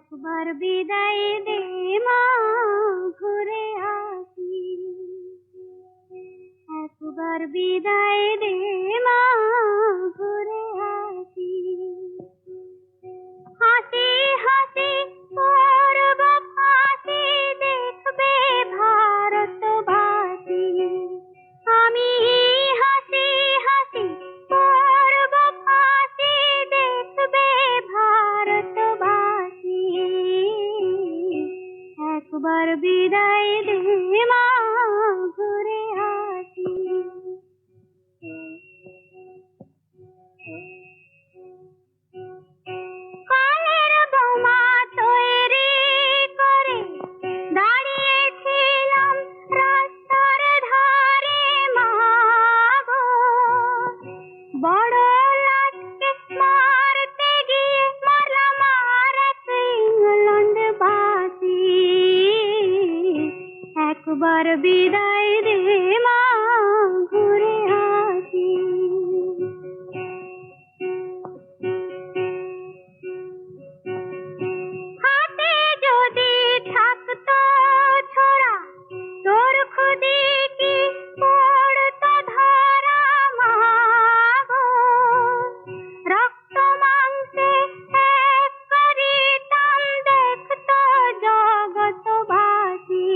একবার বিদায় দে মা, ঘুরে আসি। একবার বিদায় দে মা, ঘুরে আসি। হাসি হাসি করব ফাঁসি, দেখবে ভারতবাসী। আমি হাসি হাসি করব ফাঁসি, দেখবে ভারতবাসী। একবার বিদায় দে মা, ঘুরে আসি। কালের বোমা তৈরি করে দাঁড়িয়েছিলাম রাস্তার ধারে মা গো। বড় লাটকে মারতে গিয়ে মারলাম আর এক ইংল্যান্ডবাসী। একবার বিদায় দে মা, ঘুরে আসি। হাতে যদি থাকতো ছোরা, তোর খুদি কি পড়তো ধরা মা গো। রক্ত মাংসে এক করিতাম, দেখতো জগৎবাসী।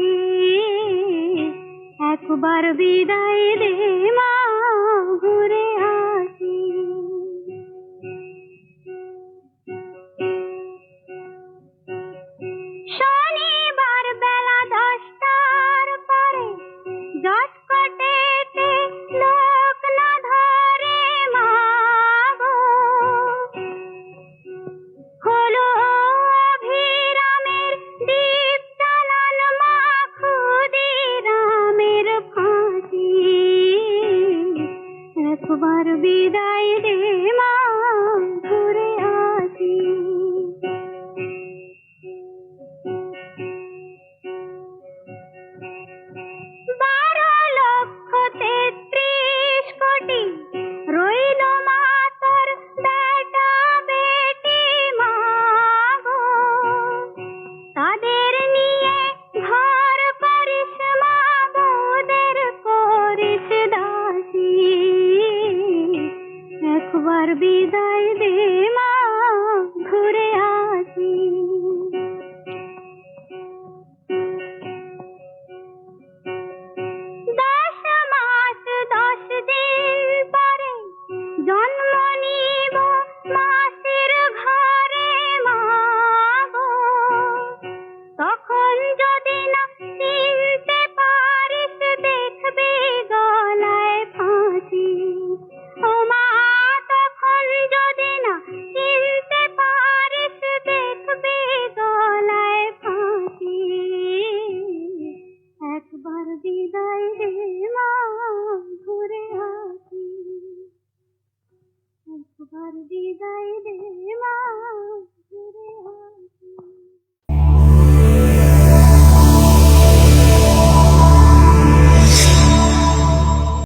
একবার বিদায় দে